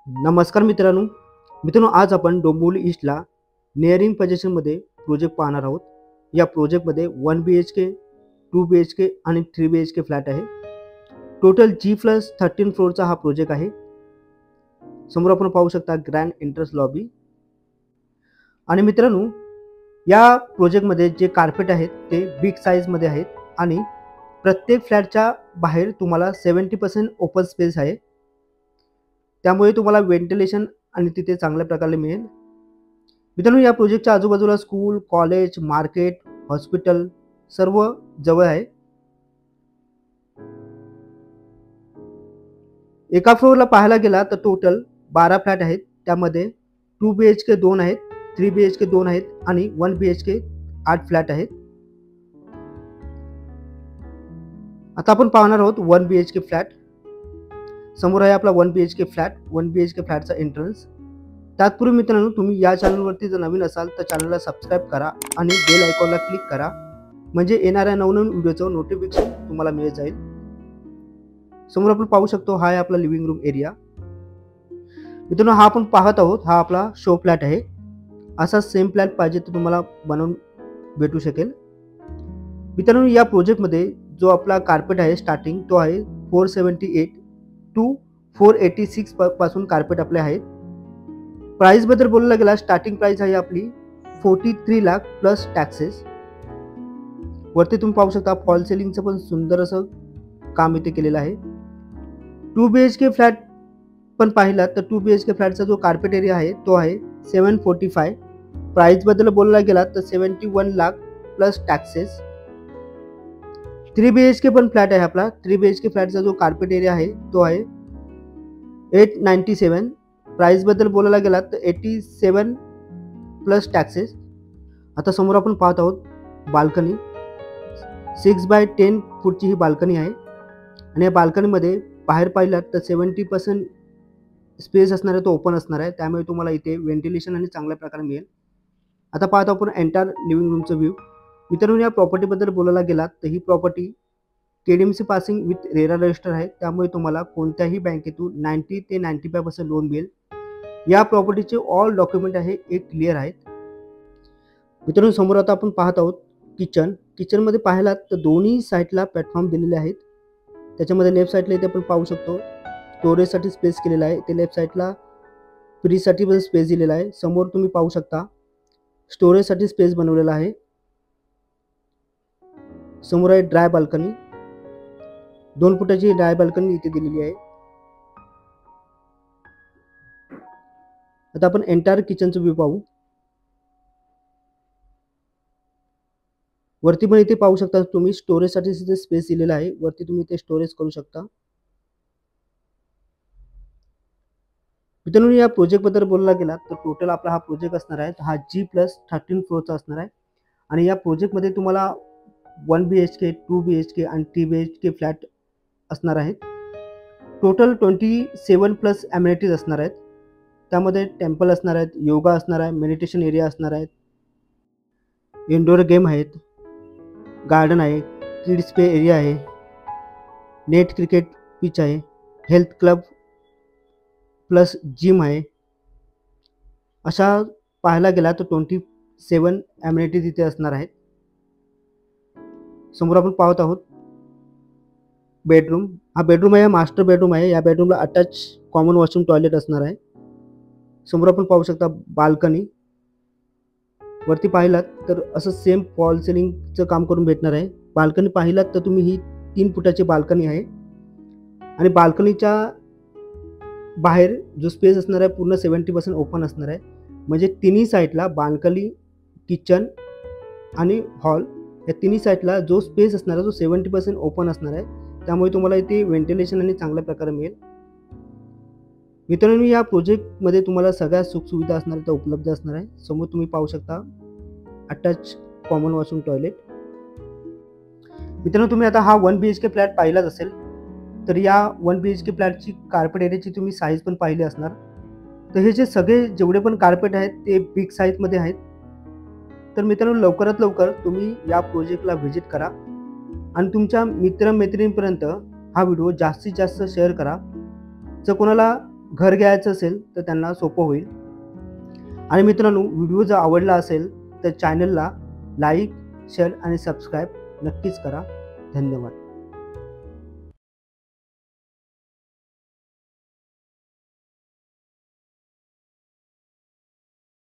नमस्कार मित्रांनो, आज आपण डोंबिवली ईस्टला निअरिंग पोझिशनमध्ये प्रोजेक्ट पाहणार आहोत. या प्रोजेक्टमध्ये 1 BHK, 2 BHK आणि 3 BHK फ्लॅट आहे. टोटल G+13 फ्लोअरचा हा प्रोजेक्ट आहे. समोर आपण पाहू शकता ग्रँड एंट्रन्स लॉबी. आणि मित्रांनो, या प्रोजेक्टमध्ये जे कार्पेट आहेत ते बिग साईजमध्ये आहेत आणि प्रत्येक फ्लॅटच्या बाहेर तुम्हाला 70% ओपन स्पेस आहे. त्यामुळे तुम्हाला व्हेंटिलेशन आणि तिथे चांगल्या प्रकारे मिळेल. मित्रांनो, या प्रोजेक्टच्या आजूबाजूला स्कूल, कॉलेज, मार्केट, हॉस्पिटल सर्व जवळ आहे. एका फ्लोअरला पाहायला गेला तर टोटल 12 फ्लॅट आहेत. त्यामध्ये 2 BHK 2 आहेत, 3 BHK 2 आहेत आणि 1 BHK 8 फ्लॅट आहेत. आता आपण पाहणार आहोत 1 BHK फ्लॅट. समोर आहे आपला 1 BHK फ्लॅट. 1 BHK फ्लॅटचा एंट्रन्स. त्याचपूर्वी मित्रांनो, तुम्ही या चॅनलवरती जर नवीन असाल तर चॅनलला सबस्क्राईब करा आणि बेल आयकॉनला क्लिक करा, म्हणजे येणाऱ्या नवनवीन व्हिडिओचं नोटिफिकेशन तुम्हाला मिळत जाईल. समोर आपण पाहू शकतो हा आहे आपला लिव्हिंग रूम एरिया. मित्रांनो, हा आपण पाहत आहोत हा आपला शो फ्लॅट आहे. असा सेम फ्लॅट पाहिजे तर तुम्हाला बनवून भेटू शकेल. मित्रांनो, या प्रोजेक्टमध्ये जो आपला कार्पेट आहे स्टार्टिंग तो आहे 478 टू 486 पासून कार्पेट आपले आहेत. प्राइस बद्दल बोलायला गेला स्टार्टिंग प्राइस आहे आपली 43 लाख प्लस टॅक्सेस. वरती तुम्ही पाहू शकता फॉल सेलिंगचं पण सुंदर असं काम इथे केलेलं आहे. 2 BHK फ्लॅट पण पाहिला तर 2 BHK फ्लॅटचा जो कार्पेट एरिया आहे तो आहे 745. प्राइस बद्दल बोलायला गेला तर 71 लाख प्लस टॅक्सेस. 3 BHK पण फ्लॅट आहे आपला. 3 BHK फ्लॅटचा जो कार्पेट एरिया आहे तो आहे 897. प्राइस बद्दल बोलायला गेला तर 87 प्लस टॅक्सेस. आता समोर आपण पाहत आहोत बाल्कनी. 6x10 फूटची ही बाल्कनी आहे आणि या बाल्कनीमध्ये बाहेर पाहिलात तर 70% स्पेस असणार आहे, तो ओपन असणार आहे. त्यामुळे तुम्हाला इथे व्हेंटिलेशन आणि चांगल्या प्रकारे मिळेल. आता पाहतो आपण एंटायर लिव्हिंग रूमचं व्ह्यू. मित्रांनो, या प्रॉपर्टीबद्दल बोलायला गेलात तर ही property KDMC passing with RERA register आहे. त्यामुळे तुम्हाला कोणत्याही बँकेतून 90 ते 95% लोन मिळेल. या प्रॉपर्टीचे ऑल डॉक्युमेंट आहे एक क्लिअर आहेत. मित्रांनो, समोर आता आपण पाहत आहोत किचनमध्ये पाहिलात तर दोन्ही साईडला प्लॅटफॉर्म दिलेले आहेत. त्याच्यामध्ये लेफ्ट साईडला इथे आपण पाहू शकतो स्टोरेजसाठी स्पेस केलेला आहे. ते लेफ्ट साईडला फ्रीजसाठी पण स्पेस दिलेला आहे. समोर तुम्ही पाहू शकता स्टोरेजसाठी स्पेस बनवलेला आहे. समोर आहे ड्राय बाल्कनी. 2 फुटाची ड्राय बाल्कनी इथे दिलेली आहे. आता आपण एंटायर किचनचं व्ह्यू पाहू. वरती पण इथे पाहू शकता तुम्ही स्टोरेजसाठी इथे स्पेस दिलेला आहे. वरती तुम्ही इथे स्टोरेज करू शकता. मित्रांनो, या प्रोजेक्ट बद्दल बोलायला गेला तर टोटल आपला हा प्रोजेक्ट असणार आहे हा G+13 फ्लोअरचा असणार आहे. आणि या प्रोजेक्टमध्ये तुम्हाला 1 BHK, 2 BHK आणि 3 BHK फ्लॅट असणार आहेत. टोटल 27+ ॲम्युनिटीज असणार आहेत. त्यामध्ये टेम्पल असणार आहेत, योगा असणार आहे, मेडिटेशन एरिया असणार आहेत, इंडोर गेम आहेत, गार्डन आहे, किड्स प्ले एरिया आहे, नेट क्रिकेट पिच आहे, हेल्थ क्लब प्लस जिम आहे. अशा पाहायला गेला तर 27 ॲम्युनिटीज इथे असणार आहेत. समोर आपण पाहत आहोत बेडरूम. हा बेडरूम आहे, मास्टर बेडरूम आहे. या बेडरूमला अटॅच कॉमन वॉशरूम टॉयलेट असणार आहे. समोर आपण पाहू शकता बाल्कनी. वरती पाहिलात तर असं सेम फॉल सिलिंगचं काम करून भेटणार आहे. बाल्कनी पाहिलात तर तुम्ही ही 3 फुटाची बाल्कनी आहे आणि बाल्कनीच्या बाहेर जो स्पेस असणार आहे पूर्ण 70% ओपन असणार आहे. म्हणजे तिन्ही साईडला बाल्कनी, किचन आणि हॉल या तिन्ही साईडला जो स्पेस असणार आहे तो 70% ओपन असणार आहे. त्यामुळे तुम्हाला इथे व्हेंटिलेशन आणि चांगल्या प्रकारे मिळेल. मित्रांनो, या प्रोजेक्टमध्ये तुम्हाला सगळ्या सुखसुविधा असणार त्या उपलब्ध असणार आहे. समोर तुम्ही पाहू शकता अटॅच कॉमन वॉशरूम टॉयलेट. मित्रांनो, तुम्ही आता हा 1 BHK फ्लॅट पाहिलाच असेल तर या 1 BHK फ्लॅटची कार्पेट एरियाची तुम्ही साईज पण पाहिली असणार. तर हे जे सगळे जेवढे पण कार्पेट आहेत ते बिग साईजमध्ये आहेत. तर मित्रांनो, लवकरात लवकर तुम्ही या प्रोजेक्टला व्हिजिट करा आणि तुमच्या मित्रमैत्रिणींपर्यंत हा व्हिडिओ जास्तीत जास्त शेअर करा. जर कोणाला घर घ्यायचं असेल तर त्यांना सोपं होईल. आणि मित्रांनो, व्हिडिओ जर आवडला असेल तर चॅनलला लाईक, शेअर आणि सबस्क्राईब नक्कीच करा. धन्यवाद.